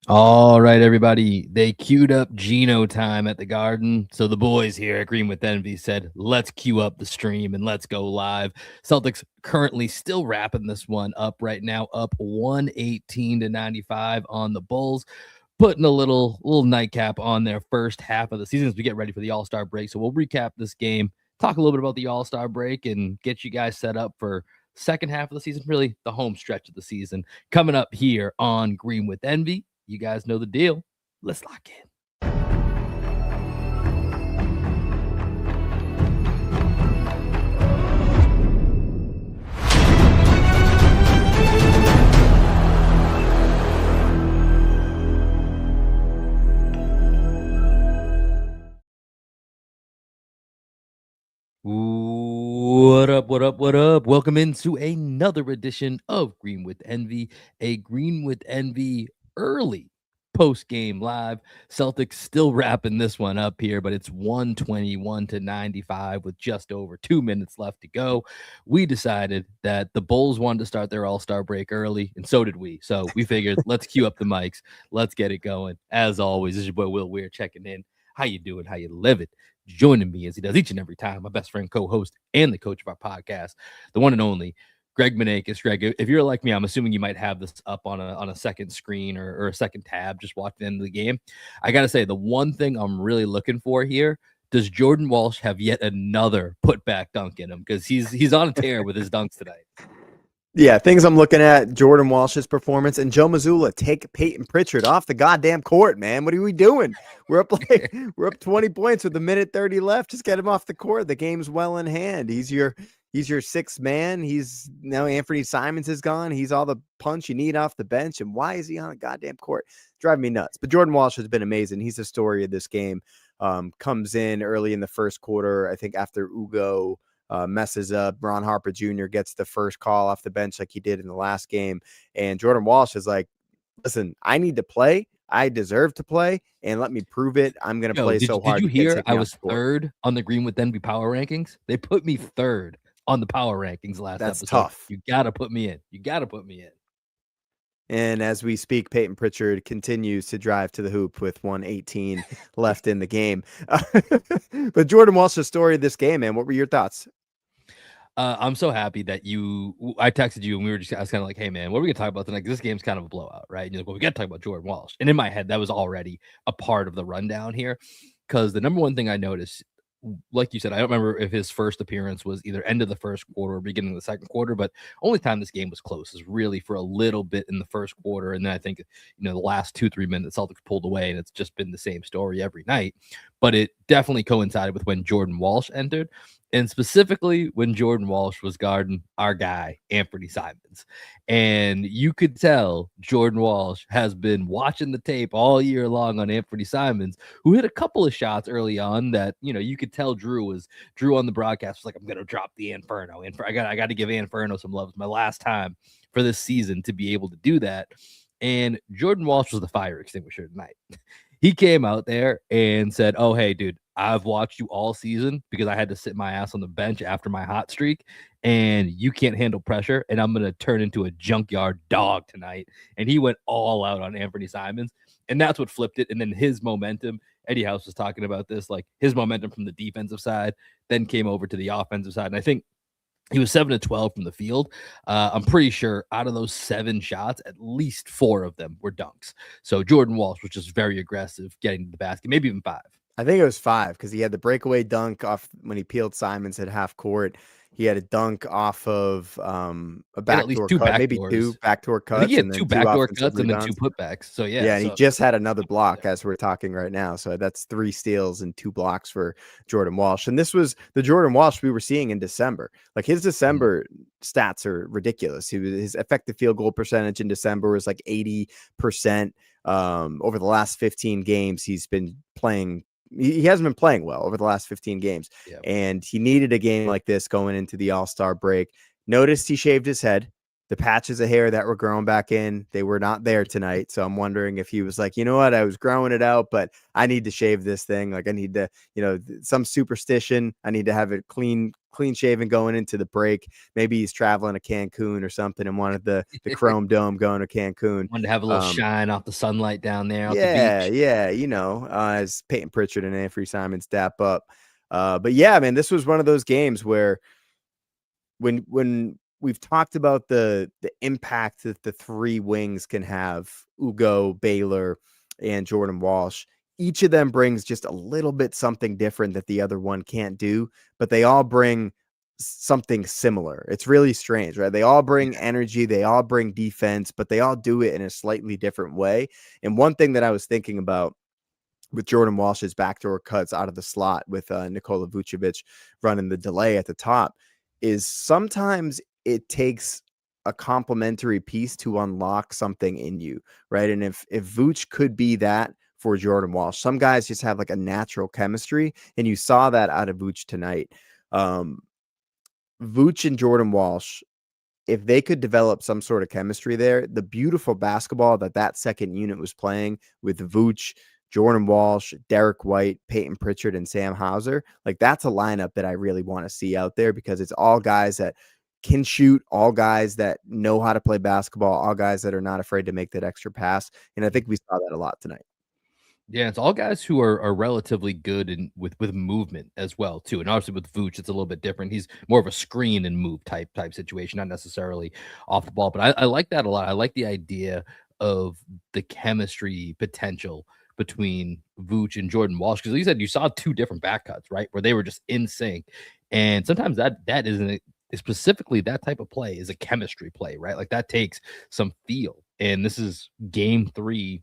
All right, everybody. They queued up Geno time at the Garden. So the boys here at Green with Envy said, let's queue up the stream and let's go live. Celtics currently still wrapping this one up right now, up 118-95 on the Bulls, putting a little nightcap on their first half of the season as we get ready for the All-Star break. So we'll recap this game, talk a little bit about the All-Star break, and get you guys set up for second half of the season, really the home stretch of the season, coming up here on Green with Envy. You guys know the deal. Let's lock in. What up, what up, what up? Welcome into another edition of Green with Envy, a Green with Envy early post-game live. Celtics still wrapping this one up here, but it's 121-95 with just over 2 minutes left to go. We decided that the Bulls wanted to start their All-Star break early, and so did we. So we figured, let's cue up the mics. Let's get it going. As always, this is your boy Will Weir checking in. How you doing? How you living? Joining me as he does each and every time, my best friend, co-host, and the coach of our podcast, the one and only Greg Manakis. Greg, if you're like me, I'm assuming you might have this up on a second screen or a second tab, just watching the end of the game. I got to say, the one thing I'm really looking for here, does Jordan Walsh have yet another putback dunk in him? Because he's on a tear with his dunks tonight. Yeah, things I'm looking at, Jordan Walsh's performance, and Joe Mazzulla, take Peyton Pritchard off the goddamn court, man. What are we doing? We're up 20 points with a minute 30 left. Just get him off the court. The game's well in hand. He's your sixth man. He's now Anthony Simons is gone. He's all the punch you need off the bench. And why is he on a goddamn court? Driving me nuts. But Jordan Walsh has been amazing. He's the story of this game. Comes in early in the first quarter, I think after Ugo messes up. Ron Harper Jr. gets the first call off the bench like he did in the last game. And Jordan Walsh is like, listen, I need to play. I deserve to play, and let me prove it. I'm going to play so hard. Did you hear I was third on the Green with Envy power rankings? They put me third on the power rankings last episode. That's tough. You got to put me in. You got to put me in. And as we speak, Peyton Pritchard continues to drive to the hoop with 1:18 left in the game. But Jordan Walsh's story of this game, man, what were your thoughts? I'm so happy that I texted you and I was kind of like, hey man, what are we gonna talk about tonight? This game's kind of a blowout, right? And you're like, well, we got to talk about Jordan Walsh. And in my head, that was already a part of the rundown here. Because the number one thing I noticed, like you said, I don't remember if his first appearance was either end of the first quarter or beginning of the second quarter, but only time this game was close is really for a little bit in the first quarter. And then I think, the last 2-3 minutes, Celtics pulled away, and it's just been the same story every night. But it definitely coincided with when Jordan Walsh entered, and specifically when Jordan Walsh was guarding our guy, Anthony Simons. And you could tell Jordan Walsh has been watching the tape all year long on Anthony Simons, who hit a couple of shots early on that, you could tell Drew on the broadcast was like, I'm going to drop the Inferno. I got to give Inferno some love. It's my last time for this season to be able to do that. And Jordan Walsh was the fire extinguisher tonight. He came out there and said, oh, hey, dude, I've watched you all season because I had to sit my ass on the bench after my hot streak, and you can't handle pressure, and I'm going to turn into a junkyard dog tonight. And he went all out on Anthony Simons, and that's what flipped it. And then his momentum, Eddie House was talking about this, like his momentum from the defensive side then came over to the offensive side. And I think he was 7-12 from the field. I'm pretty sure out of those 7 shots, at least 4 of them were dunks. So Jordan Walsh was just very aggressive getting to the basket, maybe even 5. I think it was 5 because he had the breakaway dunk off when he peeled Simons at half court. He had a dunk off of a backdoor cut, maybe 2 backdoor cuts. I think he had 2 backdoor cuts and then 2 putbacks. So yeah, and he just had another block as we're talking right now. So that's 3 steals and 2 blocks for Jordan Walsh. And this was the Jordan Walsh we were seeing in December. Like his December stats are ridiculous. His effective field goal percentage in December was like 80%. Over the last 15 games, he's been playing. He hasn't been playing well over the last 15 games. And he needed a game like this going into the All-Star break. Noticed he shaved his head. The patches of hair that were growing back in, they were not there tonight. So I'm wondering if he was like, you know what, I was growing it out, but I need to shave this thing. Like I need to, some superstition. I need to have it clean shaven going into the break. Maybe he's traveling to Cancun or something and wanted the Chrome Dome going to Cancun. Wanted to have a little shine off the sunlight down there, off the beach. Yeah, as Peyton Pritchard and Anthony Simon step up. But yeah, man, this was one of those games where when we've talked about the impact that the three wings can have, Ugo, Baylor, and Jordan Walsh, each of them brings just a little bit something different that the other one can't do, but they all bring something similar. It's really strange, right? They all bring energy, they all bring defense, but they all do it in a slightly different way. And one thing that I was thinking about with Jordan Walsh's backdoor cuts out of the slot with Nikola Vucevic running the delay at the top is sometimes it takes a complementary piece to unlock something in you, right? And if Vooch could be that for Jordan Walsh, some guys just have like a natural chemistry, and you saw that out of Vooch tonight. Vooch and Jordan Walsh, if they could develop some sort of chemistry there, the beautiful basketball that second unit was playing with Vooch, Jordan Walsh, Derek White, Peyton Pritchard, and Sam Hauser, like that's a lineup that I really want to see out there because it's all guys that can shoot, all guys that know how to play basketball, all guys that are not afraid to make that extra pass. And I think we saw that a lot tonight. Yeah, it's all guys who are relatively good in with movement as well too. And obviously with Vooch, it's a little bit different. He's more of a screen and move type situation, not necessarily off the ball. But I like that a lot. I like the idea of the chemistry potential between Vooch and Jordan Walsh. Because like you said, you saw two different back cuts, right? Where they were just in sync. And sometimes that isn't specifically that type of play is a chemistry play, right? Like that takes some feel. And this is game 3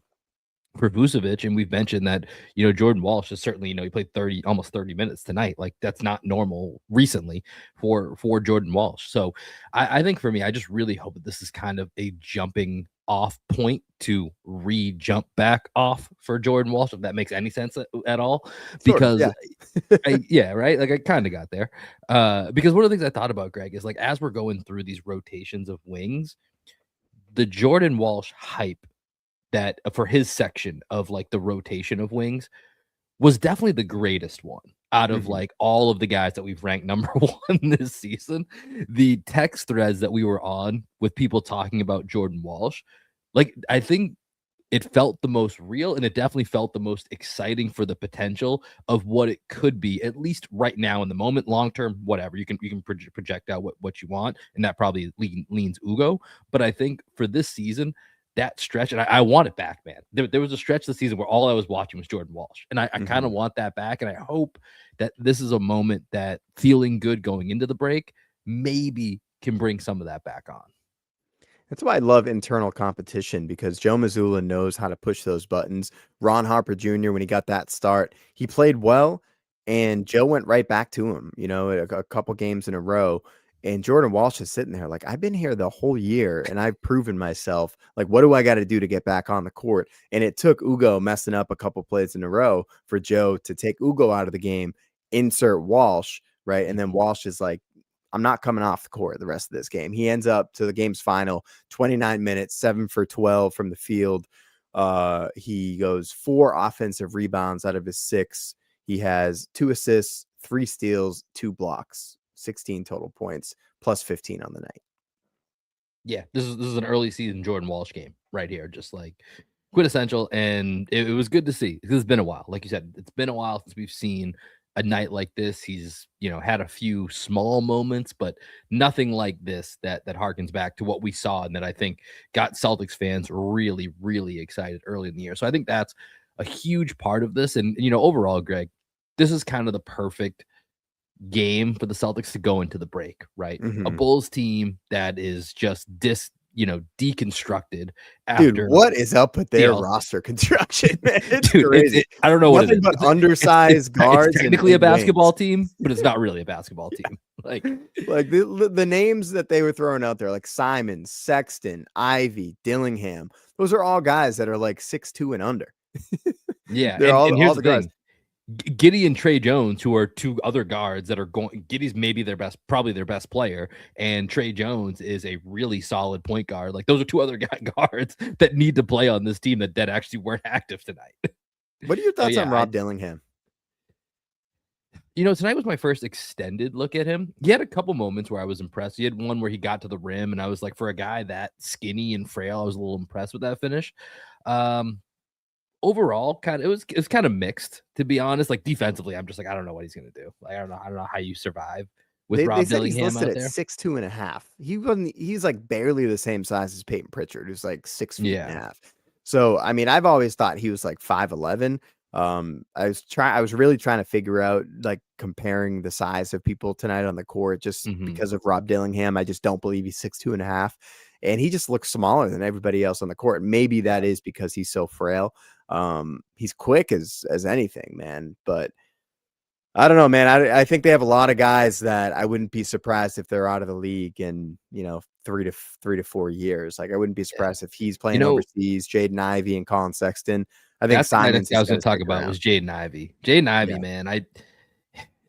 for Vucevic, and we've mentioned that, Jordan Walsh is certainly, he played almost 30 minutes tonight. Like that's not normal recently for Jordan Walsh. So I think for me, I just really hope that this is kind of a jumping off point to jump back off for Jordan Walsh, if that makes any sense at all. Because right, like I kind of got there. Because one of the things I thought about, Greg, is like as we're going through these rotations of wings, the Jordan Walsh hype that for his section of like the rotation of wings was definitely the greatest one out of like all of the guys that we've ranked number 1 this season. The text threads that we were on with people talking about Jordan Walsh, like I think it felt the most real, and it definitely felt the most exciting for the potential of what it could be, at least right now in the moment. Long term, whatever, you can project out what you want, and that probably leans Ugo. But I think for this season, that stretch, and I want it back, man. There was a stretch this season where all I was watching was Jordan Walsh, and I kind of want that back, and I hope that this is a moment that feeling good going into the break maybe can bring some of that back on. That's why I love internal competition, because Joe Mazzulla knows how to push those buttons. Ron Harper Jr., when he got that start, he played well, and Joe went right back to him, a couple games in a row. And Jordan Walsh is sitting there like, I've been here the whole year and I've proven myself. Like, what do I got to do to get back on the court? And it took Ugo messing up a couple plays in a row for Joe to take Ugo out of the game, insert Walsh, right? And then Walsh is like, I'm not coming off the court the rest of this game. He ends up to the game's final, 29 minutes, 7 for 12 from the field. He goes 4 offensive rebounds out of his 6. He has 2 assists, 3 steals, 2 blocks, 16 total points, plus 15 on the night. Yeah, this is an early season Jordan Walsh game right here, just like quintessential. And it was good to see, because it's been a while. Like you said, it's been a while since we've seen a night like this. He's had a few small moments, but nothing like this that harkens back to what we saw, and that I think got Celtics fans really, really excited early in the year. So I think that's a huge part of this. And overall, Greg, this is kind of the perfect game for the Celtics to go into the break, right? A Bulls team that is just deconstructed after. Dude, what is up with their roster construction, man? It's Dude, crazy. I don't know what it is. But undersized guards. It's technically a basketball team, but it's not really a basketball team. Like the names that they were throwing out there, like Simon, Sexton, Ivy, Dillingham. Those are all guys that are like 6'2" and under. Yeah, they're and here's the guys. thing. Giddey and Trey Jones, who are two other guards that are going. Giddey's maybe probably their best player, and Trey Jones is a really solid point guard. Like those are two other guards that need to play on this team that actually weren't active tonight. What are your So thoughts on Rob Dillingham? Tonight was my first extended look at him. He had a couple moments where I was impressed. He had one where he got to the rim, and I was like, for a guy that skinny and frail, I was a little impressed with that finish. Overall, it was kind of mixed, to be honest. Like defensively, I'm just like, I don't know what he's gonna do. Like, I don't know how you survive with They Rob said he's Dillingham listed out at there. 6'2.5". He's like barely the same size as Peyton Pritchard, who's like 6 feet and a Yeah. half. So I mean, I've always thought he was like 5'11". I was really trying to figure out like comparing the size of people tonight on the court just because of Rob Dillingham. I just don't believe he's 6'2.5", and he just looks smaller than everybody else on the court. Maybe that is because he's so frail. He's quick as anything, man, but I don't know, man. I think they have a lot of guys that I wouldn't be surprised if they're out of the league in, 3 to 4 years. Like I wouldn't be surprised if he's playing overseas. Jaden Ivey and Colin Sexton. I think That's the guy Simons that I is was going gonna to talk stick about around. was Jaden Ivey. Jaden Ivey, man,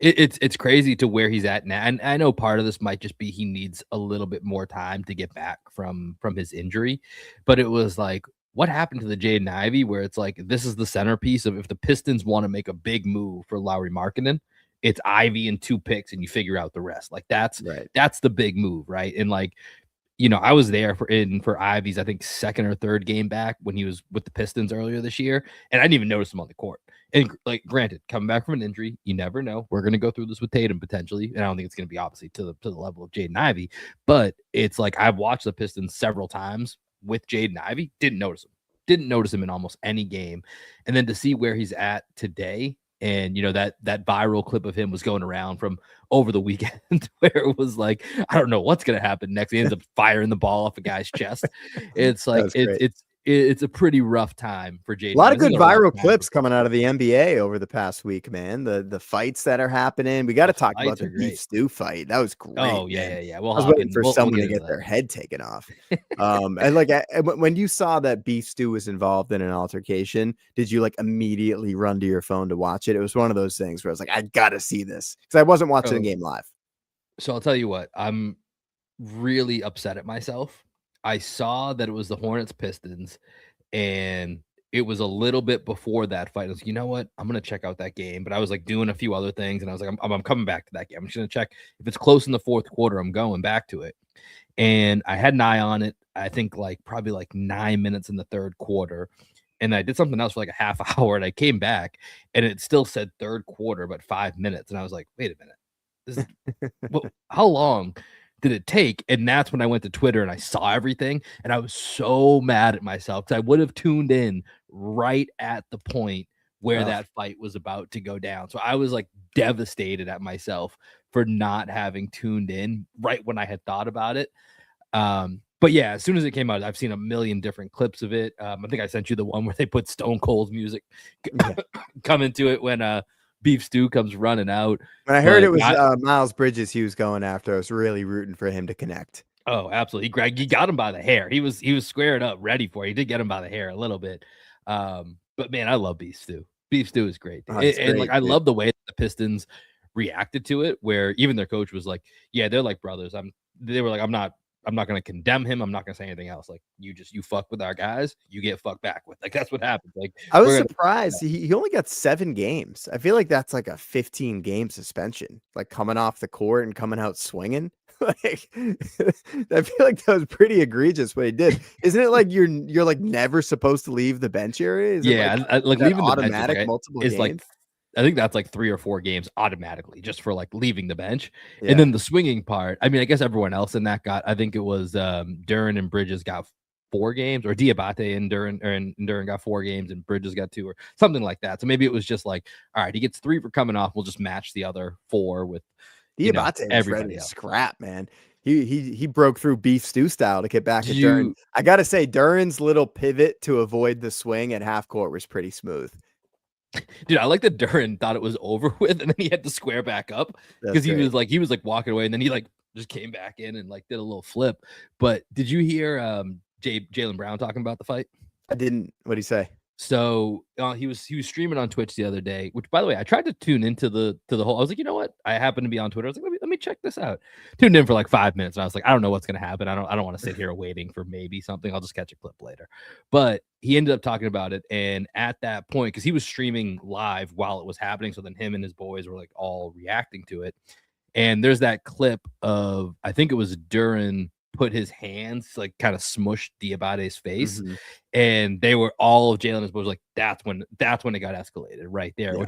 it's crazy to where he's at now. And I know part of this might just be he needs a little bit more time to get back from his injury, but it was like, what happened to the Jaden Ivey where it's like this is the centerpiece of if the Pistons want to make a big move for Lauri Markkanen, it's Ivy and 2 picks and you figure out the rest. Like that's the big move, right? And like, I was there for Ivy's, I think, second or third game back when he was with the Pistons earlier this year, and I didn't even notice him on the court. And like, granted, coming back from an injury, you never know. We're gonna go through this with Tatum potentially, and I don't think it's gonna be obviously to the level of Jaden Ivey, but it's like I've watched the Pistons several times with Jaden Ivey, didn't notice him in almost any game, and then to see where he's at today. And that viral clip of him was going around from over the weekend where it was like, I don't know what's gonna happen next. He ends up firing the ball off a guy's chest. It's like it's a pretty rough time for Jaden. A lot of good viral clips coming out of the NBA over the past week, man. The fights that are happening. We got to talk about the beef stew fight. That was great. Oh yeah. Well, I was waiting for someone to get their head taken off. And like when you saw that beef stew was involved in an altercation, did you like immediately run to your phone to watch it? It was one of those things where I was like, I gotta see this because I wasn't watching the game live. So I'll tell you what, I'm really upset at myself. I saw that it was the Hornets Pistons, and it was a little bit before that fight. I was like, you know what? I'm gonna check out that game. But I was like doing a few other things, and I was like, I'm coming back to that game. I'm just gonna check if it's close in the fourth quarter. I'm going back to it, and I had an eye on it. I think like probably like 9 minutes in the third quarter, and I did something else for like a half hour, and I came back, and it still said third quarter, but 5 minutes, and I was like, wait a minute, this is, how long did it take? And that's when I went to Twitter and I saw everything, and I was so mad at myself because I would have tuned in right at the point where that fight was about to go down. So I was like devastated at myself for not having tuned in right when I had thought about it. But yeah, as soon as it came out, I've seen a million different clips of it. I think I sent you the one where they put Stone Cold's music come into it when Beef Stew comes running out. When I heard it was Miles Bridges he was going after, I was really rooting for him to connect. Oh, absolutely. He got him by the hair. He was squared up, ready for it. He did get him by the hair a little bit. But man, I love Beef Stew. Beef Stew is great. And like I love the way that the Pistons reacted to it, where even their coach was like, yeah, they're like brothers. They were like, I'm not going to condemn him. I'm not going to say anything else. Like you fuck with our guys, you get fucked back with. Like that's what happens. Like I was surprised he only got 7 games. I feel like that's like a 15-game suspension, like coming off the court and coming out swinging. Like I feel like that was pretty egregious what he did. Isn't it like you're like never supposed to leave the bench area? Is it like leaving automatic the bench multiple is games? like I think that's like 3 or 4 games automatically just for like leaving the bench. Yeah. And then the swinging part, I mean, I guess everyone else in that got, I think it was Duren and Bridges got 4 games, or Diabate and Duren got 4 games and Bridges got 2 or something like that. So maybe it was just like, all right, he gets 3 for coming off. We'll just match the other 4 with Diabate was ready to scrap, man. He broke through Beef Stew style to get back at Duren. I got to say, Duren's little pivot to avoid the swing at half court was pretty smooth. Dude, I like that Duren thought it was over with, and then he had to square back up because he was like walking away, and then he like just came back in and like did a little flip. But did you hear Jaylen Brown talking about the fight? I didn't. What'd he say? So he was streaming on Twitch the other day, which by the way, I tried to tune into the whole. I was like, you know what? I happen to be on Twitter. I was like, let me check this out. Tuned in for like 5 minutes, and I was like, I don't know what's gonna happen. I don't want to sit here waiting for maybe something. I'll just catch a clip later. But he ended up talking about it, and at that point, because he was streaming live while it was happening, so then him and his boys were like all reacting to it. And there's that clip of, I think it was Duran put his hands like kind of smushed Diabate's face, and they were all of Jalen and his boys like, that's when it got escalated right there, Yeah.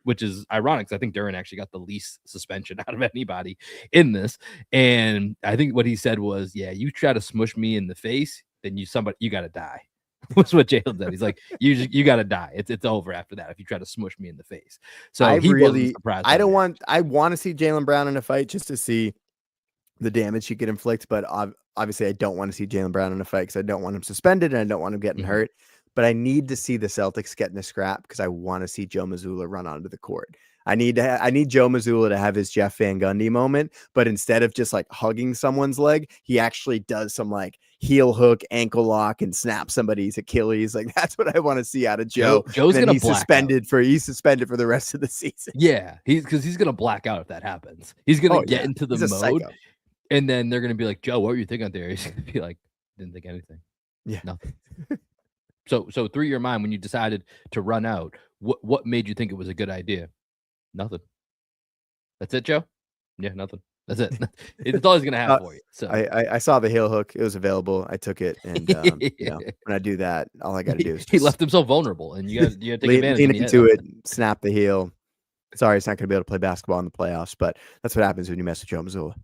which is ironic because I think Duran actually got the least suspension out of anybody in this. And I think what he said was, yeah, you try to smush me in the face, then you got to die. Was what Jalen said. He's like, you got to die. It's over after that if you try to smush me in the face. So wasn't surprised. I want to see Jaylen Brown in a fight just to see the damage he could inflict, but obviously I don't want to see Jaylen Brown in a fight because I don't want him suspended and I don't want him getting hurt. But I need to see the Celtics get in a scrap because I want to see Joe Mazzulla run onto the court. I need Joe Mazzulla to have his Jeff Van Gundy moment, but instead of just like hugging someone's leg, he actually does some like heel hook, ankle lock, and snap somebody's Achilles. Like that's what I want to see out of Joe. Joe's gonna suspended for the rest of the season. Yeah, he's gonna black out if that happens. He's gonna get into the mode, psycho. And then they're gonna be like, Joe, what were you thinking out there? He's gonna be like, didn't think anything. Yeah, nothing. So through your mind when you decided to run out, what made you think it was a good idea? Nothing. That's it, Joe? Yeah, nothing. That's it. It's always gonna happen for you. So I saw the heel hook. It was available. I took it, and when I do that, all I got to do is he left himself vulnerable, and you got to take advantage. Lean into it, snap the heel. Sorry, it's not going to be able to play basketball in the playoffs, but that's what happens when you mess with Joe Mazzulla.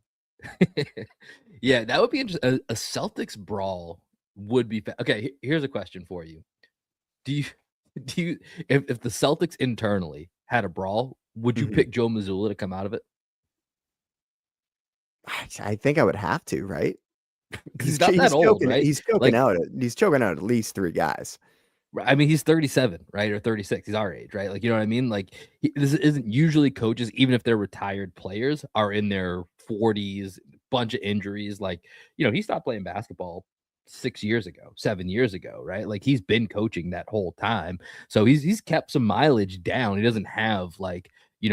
Yeah, that would be interesting. A Celtics brawl would be okay. Here's a question for you: Do you if the Celtics internally had a brawl, would you pick Joe Mazzulla to come out of it? I think I would have to, right? He's not that old, right? He's choking out at least 3 guys. I mean, he's 37, right? Or 36. He's our age, right? Like, you know what I mean? Like, this isn't usually coaches, even if they're retired players, are in their 40s, bunch of injuries. Like, he stopped playing basketball 7 years ago, right? Like, he's been coaching that whole time. So he's kept some mileage down. He doesn't have like,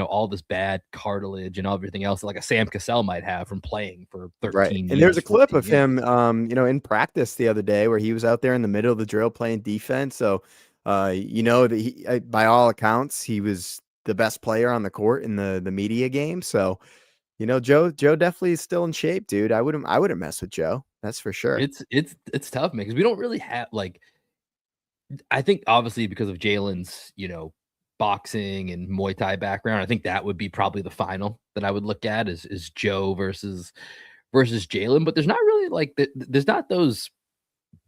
all this bad cartilage and everything else like a Sam Cassell might have from playing for 13 years. And there's a clip of him, in practice the other day where he was out there in the middle of the drill playing defense. So, that he, by all accounts, he was the best player on the court in the media game. So, Joe definitely is still in shape, dude. I wouldn't mess with Joe. That's for sure. It's tough, man, because we don't really have like, I think obviously because of Jalen's, boxing and Muay Thai background, I think that would be probably the final that I would look at is Joe versus Jalen. But there's not really like there's not those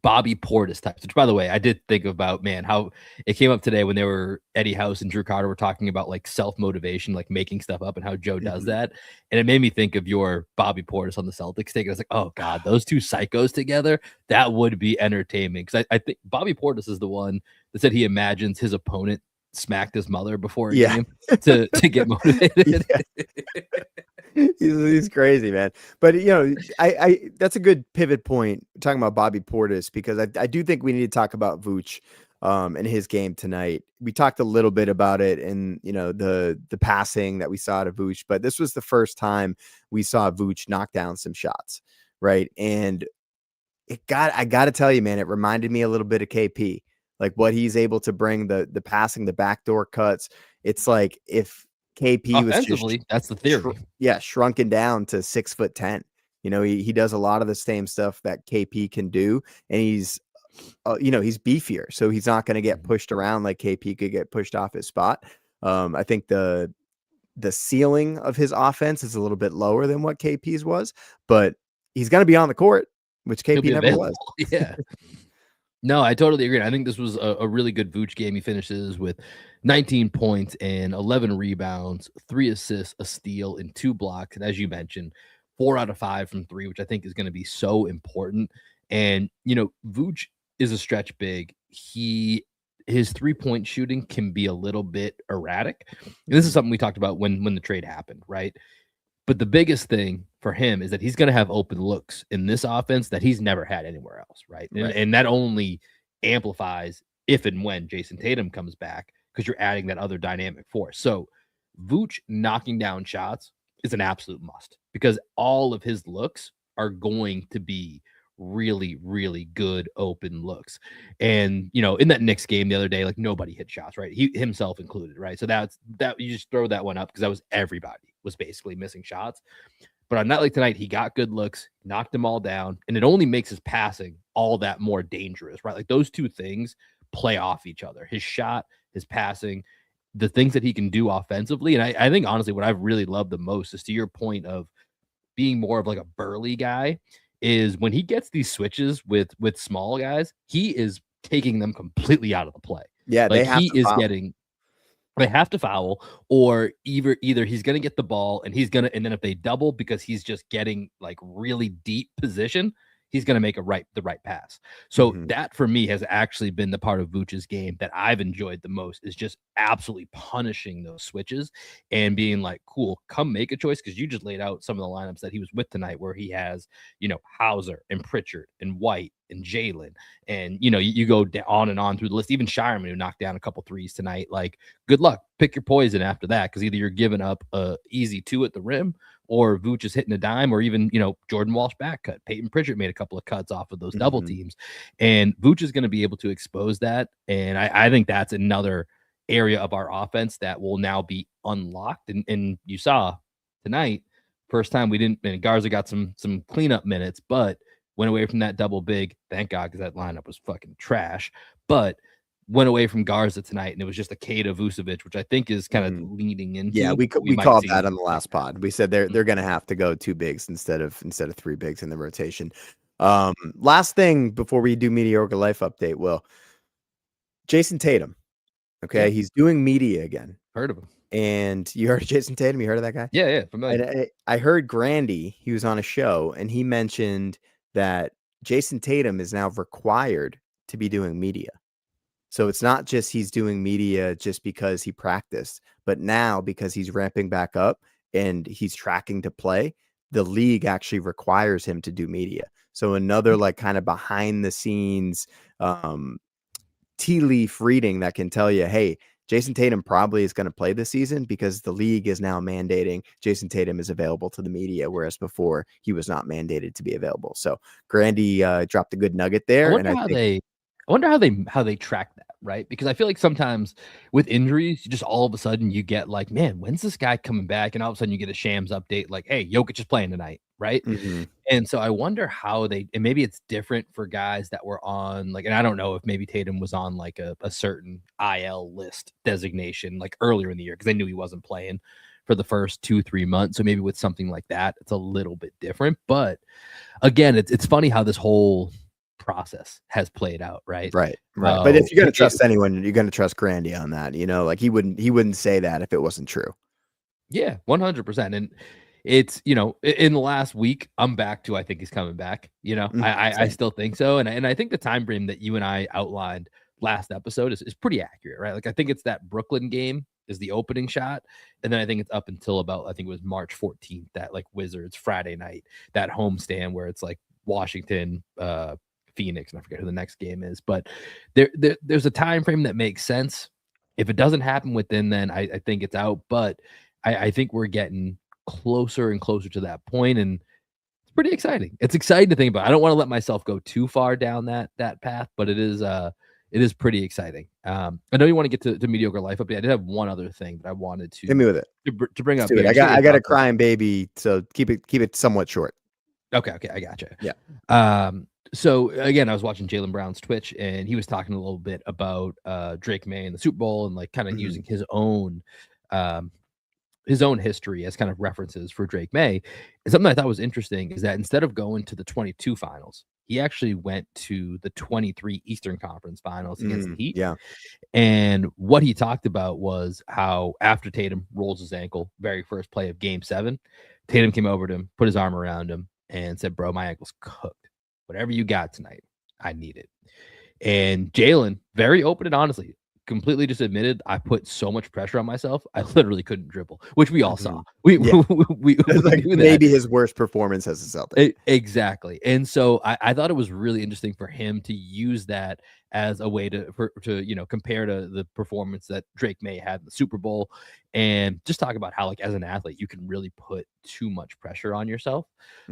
Bobby Portis types, which by the way, I did think about, man, how it came up today when they were Eddie House and Drew Carter were talking about like self-motivation, like making stuff up and how Joe does that. And it made me think of your Bobby Portis on the Celtics take. I was like, oh God, those two psychos together, that would be entertaining. Cause I think Bobby Portis is the one that said he imagines his opponent smacked his mother before a game to get motivated. He's crazy, man. But I that's a good pivot point talking about Bobby Portis, because I do think we need to talk about Vooch and his game tonight. We talked a little bit about it in the passing that we saw to Vooch, but this was the first time we saw Vooch knock down some shots, right? And I gotta tell you, man, it reminded me a little bit of KP. Like what he's able to bring, the passing, the backdoor cuts. It's like if KP was just, that's the theory. Shrunken down to 6'10". He does a lot of the same stuff that KP can do, and he's beefier, so he's not going to get pushed around like KP could get pushed off his spot. I think the ceiling of his offense is a little bit lower than what KP's was, but he's going to be on the court, which KP never was. Yeah. No, I totally agree. I think this was a really good Vooch game. He finishes with 19 points and 11 rebounds, 3 assists, a steal, and 2 blocks. And as you mentioned, 4 out of 5 from 3, which I think is going to be so important. And, Vooch is a stretch big. His 3-point shooting can be a little bit erratic. And this is something we talked about when the trade happened, right? But the biggest thing for him is that he's going to have open looks in this offense that he's never had anywhere else, right? And that only amplifies if and when Jason Tatum comes back, because you're adding that other dynamic force. So Vooch knocking down shots is an absolute must, because all of his looks are going to be really, really good open looks. And, in that Knicks game the other day, like, nobody hit shots, right? He himself included, right? So that you just throw that one up, because that was everybody was basically missing shots. But on night like tonight, he got good looks, knocked them all down, and it only makes his passing all that more dangerous, right? Like, those two things play off each other. His shot, his passing, the things that he can do offensively. And I think, honestly, what I've really loved the most is, to your point of being more of like a burly guy, is when he gets these switches with small guys, he is taking them completely out of the play. Yeah, like they have he to is foul. getting they have to foul, or either he's going to get the ball and and then if they double, because he's just getting like really deep position, he's going to make the right pass. So that for me has actually been the part of Vooch's game that I've enjoyed the most, is just absolutely punishing those switches and being like, cool, come make a choice. Because you just laid out some of the lineups that he was with tonight, where he has, Hauser and Pritchard and White and Jalen, and you go on and on through the list. Even Shireman, who knocked down a couple threes tonight. Like, good luck, pick your poison after that, because either you're giving up a easy 2 at the rim, or Vooch is hitting a dime, or even Jordan Walsh back cut. Peyton Pritchard made a couple of cuts off of those double teams, and Vooch is going to be able to expose that. And I think that's another area of our offense that will now be unlocked. And you saw tonight, first time we didn't. And Garza got some cleanup minutes, but went away from that double big. Thank God, because that lineup was fucking trash. But went away from Garza tonight, and it was just a Kada Vucevic, which I think is kind of leading into. Yeah, we called that on the last pod. We said they're going to have to go 2 bigs instead of 3 bigs in the rotation. Last thing before we do mediocre life update, Will. Jason Tatum. Okay, he's doing media again. Heard of him. And you heard of Jason Tatum? You heard of that guy? Yeah, familiar. And I heard Grandy, he was on a show, and he mentioned that Jason Tatum is now required to be doing media. So it's not just he's doing media just because he practiced, but now because he's ramping back up and he's tracking to play, the league actually requires him to do media. So another like kind of behind the scenes tea leaf reading that can tell you, hey, Jason Tatum probably is going to play this season because the league is now mandating Jason Tatum is available to the media, whereas before he was not mandated to be available. So Grandy dropped a good nugget there. I wonder how they track that, right? Because I feel like sometimes with injuries, you just all of a sudden you get like, man, when's this guy coming back? And all of a sudden you get a Shams update like, hey, Jokic is playing tonight, right? And so I wonder how and maybe it's different for guys that were on like, and I don't know if maybe Tatum was on like a certain IL list designation like earlier in the year, because they knew he wasn't playing for the first 2-3 months. So maybe with something like that, it's a little bit different. But again, it's funny how this whole process has played out, right? But if you're gonna trust anyone, you're gonna trust Grandy on that. Like he wouldn't say that if it wasn't true. Yeah, 100%. And it's in the last week, I'm back to I think he's coming back. I still think so, and I think the time frame that you and I outlined last episode is pretty accurate, right? Like I think it's that Brooklyn game is the opening shot, and then I think it's up until about I think it was March 14th, that like Wizards Friday night, that homestand where it's like Washington, Phoenix, and I forget who the next game is, but there's a time frame that makes sense. If it doesn't happen within then, I think it's out, but I think we're getting closer and closer to that point, and it's pretty exciting. It's exciting to think about. I don't want to let myself go too far down that path, but it is pretty exciting. I know you want to get to mediocre life update. I did have one other thing that I wanted to hit me with it to bring up. I got a crying baby, so keep it somewhat short. Okay, I gotcha. Yeah. So again, I was watching Jaylen Brown's Twitch, and he was talking a little bit about Drake May and the Super Bowl, and like kind of using his own history as kind of references for Drake May. And something I thought was interesting is that instead of going to the 22 finals, he actually went to the 23 Eastern Conference finals against the Heat. Yeah. And what he talked about was how after Tatum rolls his ankle, very first play of Game 7, Tatum came over to him, put his arm around him, and said, bro, my ankle's cooked. Whatever you got tonight, I need it. And Jaylen, very open and honestly, completely just admitted, I put so much pressure on myself, I literally couldn't dribble, which we all saw. We like maybe his worst performance as a Celtic. Exactly. And so I thought it was really interesting for him to use that as a way to compare to the performance that Drake May had in the Super Bowl, and just talk about how, like, as an athlete, you can really put too much pressure on yourself.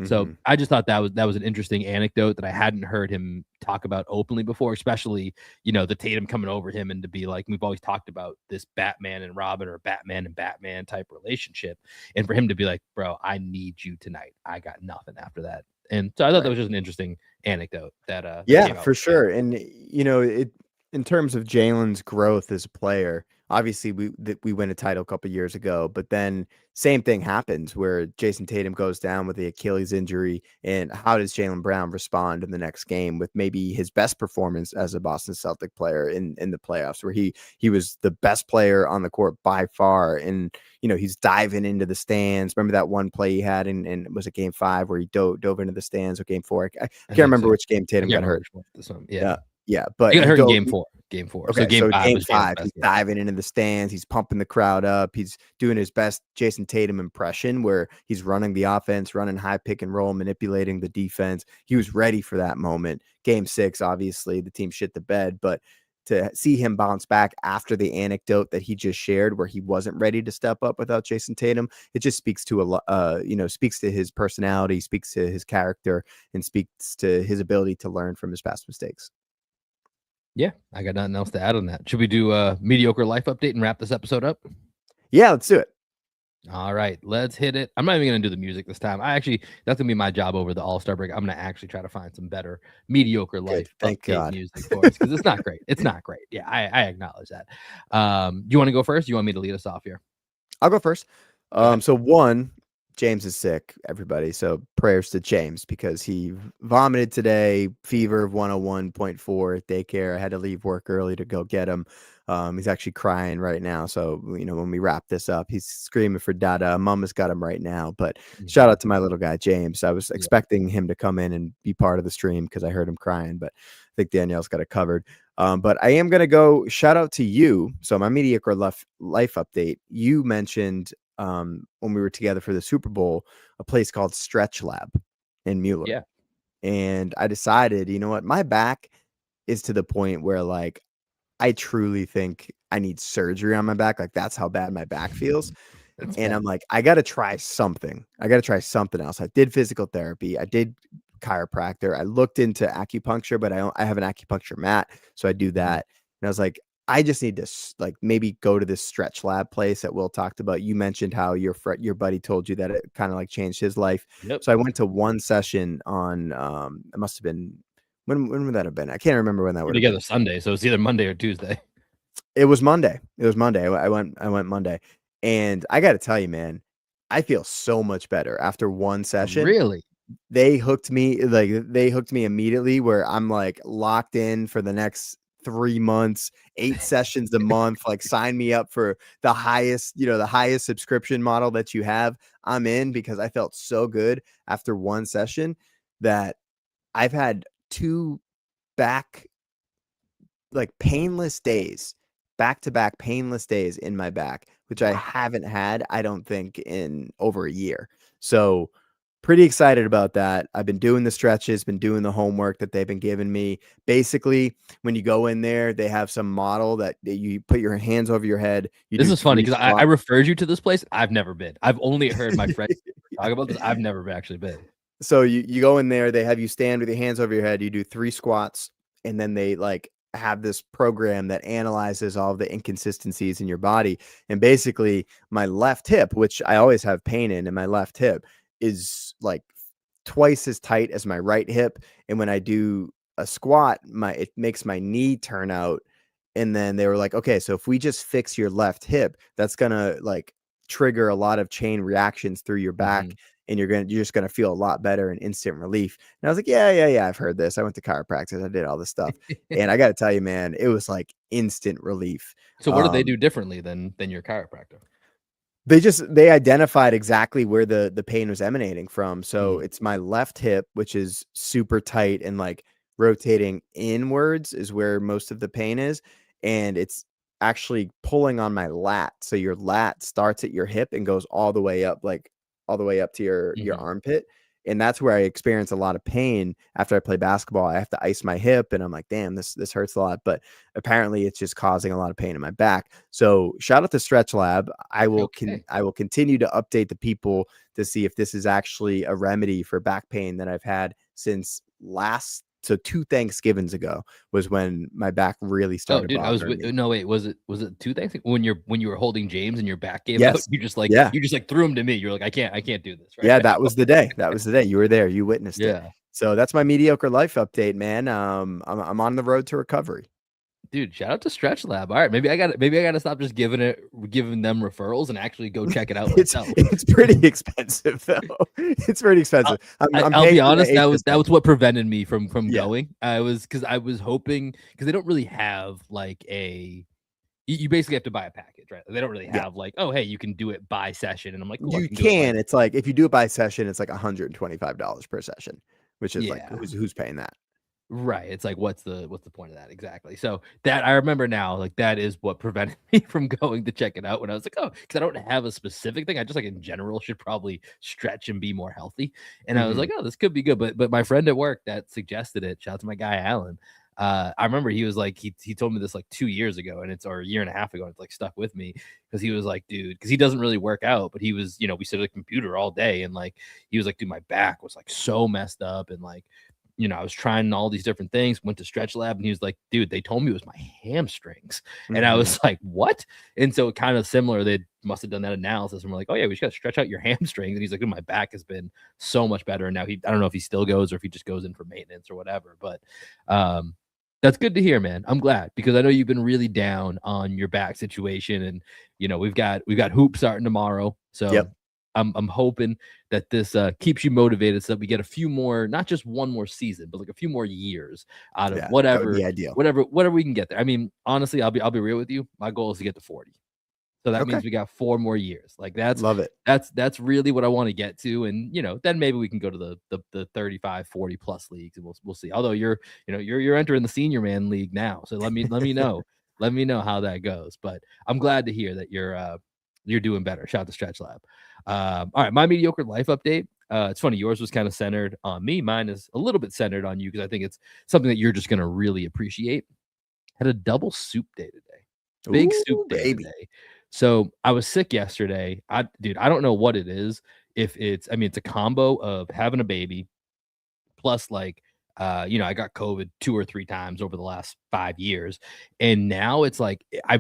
So I just thought that was an interesting anecdote that I hadn't heard him talk about openly before, especially, the Tatum coming over him and to be like, we've always talked about this Batman and Robin or Batman and Batman type relationship. And for him to be like, bro, I need you tonight. I got nothing after that. And so I thought that was just an interesting anecdote that that came out for with the game. sure. And in terms of Jalen's growth as a player, obviously we win a title a couple years ago, but then same thing happens where Jason Tatum goes down with the Achilles injury, and how does Jaylen Brown respond in the next game with maybe his best performance as a Boston Celtic player in the playoffs, where he was the best player on the court by far, and he's diving into the stands. Remember that one play he had in was it game 5 where he dove into the stands, or game 4? I can't remember which game Tatum got hurt. This one. Yeah. But he got hurt in dove, game 4. Okay, so game 5 was Jalen's best he's game. diving into the stands. He's pumping the crowd up. He's doing his best Jason Tatum impression, where he's running the offense, running high pick and roll, manipulating the defense. He was ready for that moment. Game 6, obviously, the team shit the bed, but to see him bounce back after the anecdote that he just shared, where he wasn't ready to step up without Jason Tatum, it just speaks to speaks to his personality, speaks to his character, and speaks to his ability to learn from his past mistakes. Yeah, I got nothing else to add on that. Should we do a mediocre life update and wrap this episode up? Yeah, let's do it. All right, let's hit it. I'm not even going to do the music this time. That's going to be my job over the All-Star break. I'm going to actually try to find some better mediocre life update music for us, because it's not great. It's not great. Yeah, I acknowledge that. Do you want to go first? Do you want me to lead us off here? I'll go first. So one, James is sick, everybody. So prayers to James, because he vomited today, fever of 101.4 at daycare. I had to leave work early to go get him. He's actually crying right now. So, when we wrap this up, he's screaming for Dada. Mama's got him right now. But shout out to my little guy, James. I was expecting him to come in and be part of the stream because I heard him crying, but I think Danielle's got it covered. But I am going to go shout out to you. So my mediocre life update, you mentioned when we were together for the Super Bowl, a place called Stretch Lab in Mueller. Yeah. And I decided, you know what, my back is to the point where, like, I truly think I need surgery on my back. Like, that's how bad my back feels. And I'm like, I got to try something. I got to try something else. I did physical therapy. I did chiropractor. I looked into acupuncture, but I have an acupuncture mat, so I do that. And I was like, I just need to, like, maybe go to this Stretch Lab place that Will talked about. You mentioned how your buddy told you that it kind of like changed his life. Yep. So I went to one session on it must have been, when would that have been? I can't remember when that We're would together been. Sunday, so it's either Monday or Tuesday. It was Monday. I went Monday, and I got to tell you, man, I feel so much better after one session. Really? They hooked me immediately, where I'm like locked in for the next 3 months, 8 sessions a month. Like, sign me up for the highest subscription model that you have. I'm in, because I felt so good after one session that I've had 2 back, like, painless days, back-to-back painless days in my back, which I haven't had, I don't think, in over a year. So pretty excited about that. I've been doing the stretches, been doing the homework that they've been giving me. Basically, when you go in there, they have some model that you put your hands over your head. This is funny, because I referred you to this place. I've never been. I've only heard my friends talk about this. I've never actually been. So you go in there, they have you stand with your hands over your head. You do 3 squats, and then they, like, have this program that analyzes all of the inconsistencies in your body. And basically, my left hip, which I always have pain in, and my left hip is like twice as tight as my right hip. And when I do a squat, it makes my knee turn out. And then they were like, okay, so if we just fix your left hip, that's gonna, like, trigger a lot of chain reactions through your back, and you're just gonna feel a lot better and instant relief. And I was like, yeah, I've heard this. I went to chiropractic, I did all this stuff. And I gotta tell you, man, it was like instant relief. So what did they do differently than your chiropractor? They identified exactly where the pain was emanating from. So it's my left hip, which is super tight, and, like, rotating inwards is where most of the pain is. And it's actually pulling on my lat. So your lat starts at your hip and goes all the way up, like all the way up to your armpit. and that's where I experience a lot of pain after I play basketball. I have to ice my hip, and I'm like, damn, this hurts a lot. But apparently, it's just causing a lot of pain in my back. So shout out to Stretch Lab. Okay. I will continue to update the people to see if this is actually a remedy for back pain that I've had since last. So 2 Thanksgivings ago was when my back really Oh, started dude, I was bothering me. no, wait, was it 2 things when you were holding James and your back gave out? Yes. You just Yeah. threw him to me. You're like, I can't do this right Yeah, now. that was the day. That was the day. You were there. You witnessed it. Yeah. So that's my mediocre life update, man. I'm on the road to recovery. Dude, shout out to Stretch Lab. All right, maybe I gotta stop just giving them referrals and actually go check it out myself. It's pretty expensive though. It's pretty expensive. I'm I'll paying be for the honest, that was HSA. what prevented me from Yeah. going. I was hoping because they don't really have like you basically have to buy a package, right? They don't really Yeah. have like, oh hey, you can do it by session, and I'm like, cool, I You can do it like can. It's like if you do it by session, it's like $125 per session, which is like yeah. who's paying that? Right. It's like, what's the point of that exactly? So that I remember now, like that is what prevented me from going to check it out when I was like, oh, because I don't have a specific thing. I just like in general should probably stretch and be more healthy. And I was Mhm. like, oh, this could be good. But my friend at work that suggested it, shout out to my guy Alan. I remember he was like, he told me this like 2 years ago, and it's or a year and a half ago, and it's like stuck with me because he was like, dude, because he doesn't really work out, but he was, we sit at a computer all day, and like he was like, dude, my back was like so messed up, and like I was trying all these different things, went to Stretch Lab, and he was like, dude, they told me it was my hamstrings. And I Mhm. was like, what? And so kind of similar, they must have done that analysis and we're like, oh yeah, we just got to stretch out your hamstrings. And he's like, dude, my back has been so much better. And now I don't know if he still goes or if he just goes in for maintenance or whatever, but um, that's good to hear, man. I'm glad because I know you've been really down on your back situation, and we've got hoops starting tomorrow, so Yep. I'm hoping that this keeps you motivated so that we get a few more, not just one more season, but like a few more years out of Yeah, that would be ideal. whatever we can get there. I mean, honestly, I'll be real with you. My goal is to get to 40. So that Okay. means we got 4 more years. Like Love it. that's really what I want to get to. And then maybe we can go to the 35, 40 plus leagues and we'll see. Although you're entering the senior man league now. So let me know. Let me know how that goes. But I'm glad to hear that you're doing better. Shout out to Stretch Lab. All right, my mediocre life update. It's funny, yours was kind of centered on me. Mine is a little bit centered on you because I think it's something that you're just gonna really appreciate. Had a double soup day today. Big soup Ooh, day baby. today. So I was sick yesterday. Dude, I don't know what it is. If it's, I mean, it's a combo of having a baby plus like, I got COVID 2 or 3 times over the last 5 years, and now it's like I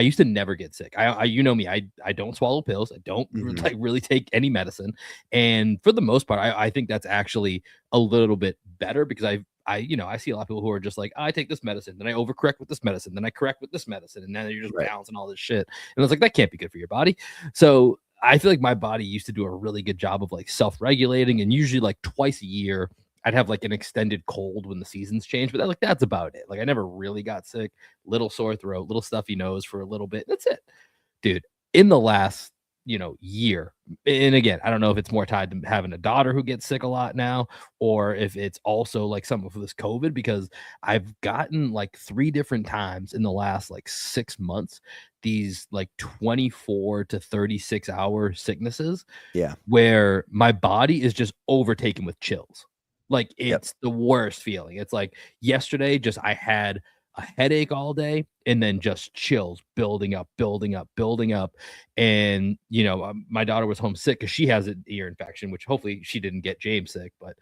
used to never get sick. You know me, I don't swallow pills. I don't Mhm. like really take any medicine, and for the most part, I think that's actually a little bit better because I see a lot of people who are just like, I take this medicine, then I overcorrect with this medicine, then I correct with this medicine, and then you're just Right. balancing all this shit. And it's like that can't be good for your body. So I feel like my body used to do a really good job of like self-regulating, and usually like twice a year, I'd have like an extended cold when the seasons change, but that's about it. Like I never really got sick, little sore throat, little stuffy nose for a little bit. That's it, dude. In the last year, and again, I don't know if it's more tied to having a daughter who gets sick a lot now, or if it's also like some of this COVID, because I've gotten like 3 different times in the last like 6 months these like 24 to 36 hour sicknesses Yeah. where my body is just overtaken with chills. Like Yep. it's the worst feeling. It's like yesterday, just I had a headache all day and then just chills building up, building up, building up. And, my daughter was home sick because she has an ear infection, which hopefully she didn't get James sick, but,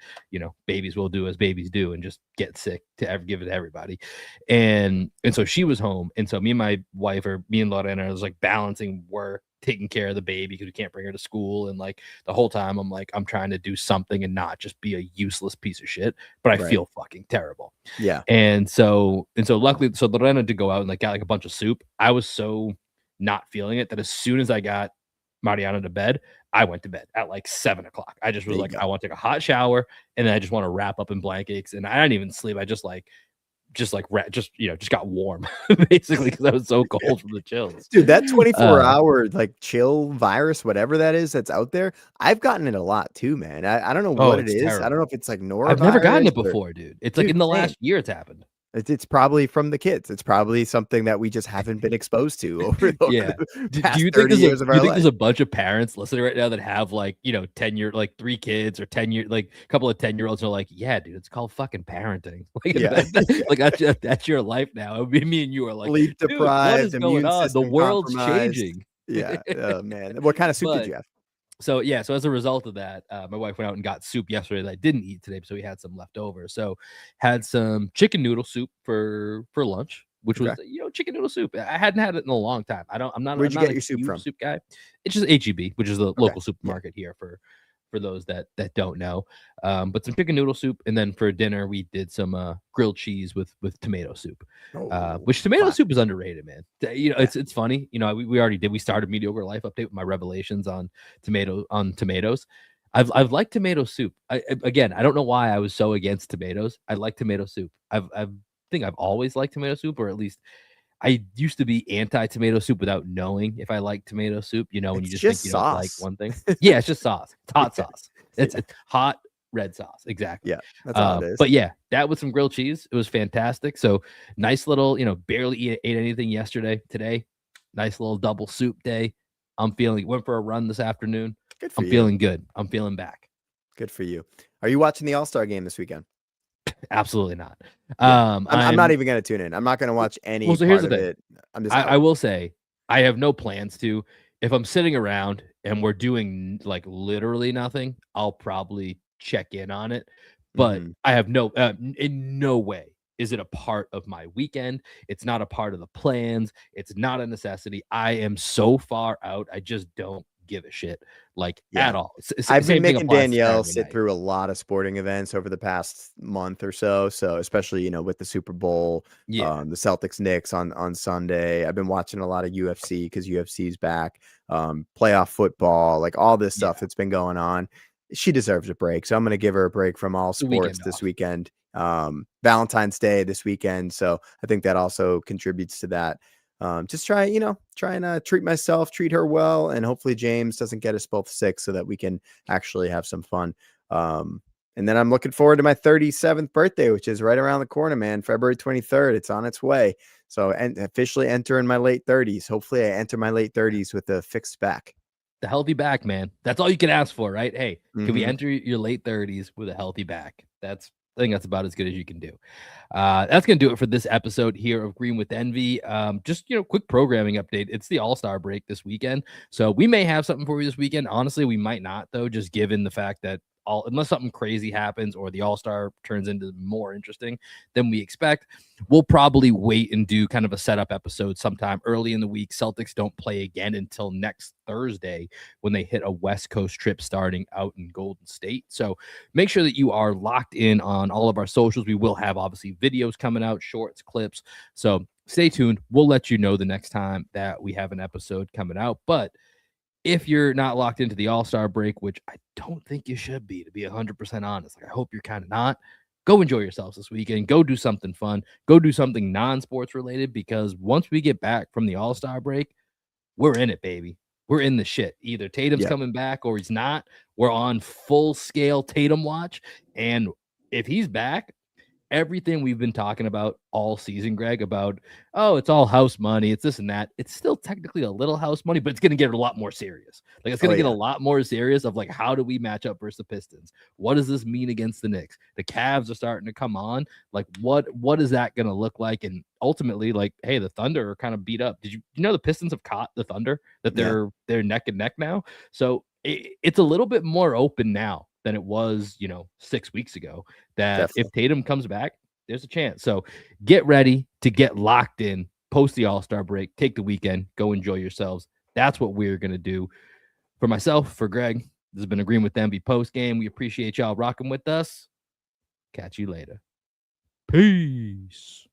babies will do as babies do and just get sick to give it to everybody. And so she was home. And so me and my wife, or me and Lorena, was like balancing work, taking care of the baby because we can't bring her to school. And like the whole time I'm like, I'm trying to do something and not just be a useless piece of shit, but I Right. feel fucking terrible. Yeah. And so luckily, so Lorena did go out and like got like a bunch of soup. I was so not feeling it that as soon as I got Mariana to bed, I went to bed at like 7 o'clock. I just was There you like, go. I want to take a hot shower and then I just want to wrap up in blankets. And I didn't even sleep. I just got warm basically because I was so Yeah. cold from the chills. Dude, that 24 Uh, hour like chill virus, whatever that is that's out there, I've gotten it a lot too, man. I don't know oh, what it it's is. I don't know terrible. if it's like I've never gotten norovirus it or before, dude. It's like dude, in the same. last year it's happened. It's probably from the kids. It's probably something that we just haven't been exposed to over Yeah. the Do past you think 30 there's a years of do you our think there's life. a bunch of parents listening right now that have like, 10-year, like 3 kids or 10-year, like a couple of 10-year-olds are like, yeah, dude, it's called fucking parenting. Like, Yeah. like that's your life now. It would be me and you are like, Sleep dude, what deprived, is going immune on? The system world's compromised. changing. Yeah. Oh, man. What kind of soup did But you have? so yeah, so as a result of that, my wife went out and got soup yesterday that I didn't eat today, so we had some left over. So had some chicken noodle soup for lunch, which was Okay. chicken noodle soup. I hadn't had it in a long time. I'm Where'd you not get a your soup huge from? soup guy. It's just HEB, which is the Okay. local Yeah. supermarket here for those that don't know. But some chicken noodle soup, and then for dinner we did some grilled cheese with tomato soup. Oh, Which tomato soup classic. is underrated, man. Yeah. It's funny. We already did. We started mediocre life update with my revelations on tomatoes. I've liked tomato soup. Again, I don't know why I was so against tomatoes. I like tomato soup. Think I've always liked tomato soup, or at least I used to be anti-tomato soup without knowing if I like tomato soup. When you It's just think just you don't like sauce. one thing. Yeah, it's just sauce. It's hot Yeah. sauce. It's Yeah. it's hot red sauce. Exactly. Yeah. That's all it is. But yeah, that with some grilled cheese, it was fantastic. So nice little, barely ate anything yesterday. Today, nice little double soup day. Went for a run this afternoon. Good for I'm you. feeling good. I'm feeling back. Good for you. Are you watching the All-Star game this weekend? Absolutely not. Yeah. I'm not I'm even gonna tune in. I'm not gonna watch Well, any so here's part the of thing. it. I'm just I out. will say I have no plans to. If I'm sitting around and we're doing like literally nothing, I'll probably check in on it. But Mhm. I have in no way is it a part of my weekend. It's not a part of the plans. It's not a necessity. I am so far out. I just don't give a shit like Yeah. at all. I've been Same thing making applies to Danielle Saturday sit night. through a lot of sporting events over the past month or so. So especially, with the Super Bowl, Yeah. the Celtics Knicks on Sunday. I've been watching a lot of UFC because UFC's back, playoff football, like all this Yeah. stuff that's been going on. She deserves a break. So I'm gonna give her a break from all The sports weekend this off. weekend. Valentine's Day this weekend. So I think that also contributes to that. Just try and treat myself, treat her well, and hopefully James doesn't get us both sick so that we can actually have some fun. And then I'm looking forward to my 37th birthday, which is right around the corner, man. February 23rd. It's on its way. So, and officially entering my late 30s. Hopefully I enter my late 30s with a fixed back. The healthy back, man. That's all you can ask for, right? Hey, can we Hmm. enter your late 30s with a healthy back? I think that's about as good as you can do. That's gonna do it for this episode here of Green with Envy. Just quick programming update. It's the All-Star break this weekend, so we may have something for you this weekend. Honestly, we might not though, just given the fact that unless something crazy happens or the All-Star turns into more interesting than we expect, we'll probably wait and do kind of a setup episode sometime early in the week. Celtics don't play again until next Thursday when they hit a West Coast trip starting out in Golden State. So make sure that you are locked in on all of our socials. We will have obviously videos coming out, shorts, clips. So stay tuned. We'll let you know the next time that we have an episode coming out. But if you're not locked into the All-Star break, which I don't think you should be, to be 100% honest, like I hope you're kind of not, go enjoy yourselves this weekend. Go do something fun. Go do something non-sports related, because once we get back from the All-Star break, we're in it, baby. We're in the shit. Either Tatum's Yeah. coming back or he's not. We're on full scale Tatum watch. And if he's back, everything we've been talking about all season, Greg, about, oh, it's all house money, it's this and that. It's still technically a little house money, but it's going to get a lot more serious. Like, it's going Oh to get a yeah. lot more serious of like, how do we match up versus the Pistons? What does this mean against the Knicks? The Cavs are starting to come on. Like, what is that going to look like? And ultimately, like, hey, the Thunder are kind of beat up. Did you know the Pistons have caught the Thunder, that Yeah. they're neck and neck now? So it's a little bit more open now than it was, 6 weeks ago, that if Definitely. Tatum comes back, there's a chance. So get ready to get locked in post the All-Star break. Take the weekend. Go enjoy yourselves. That's what we're going to do. For myself, for Greg, this has been Agreeing with Envy post game. We appreciate y'all rocking with us. Catch you later. Peace.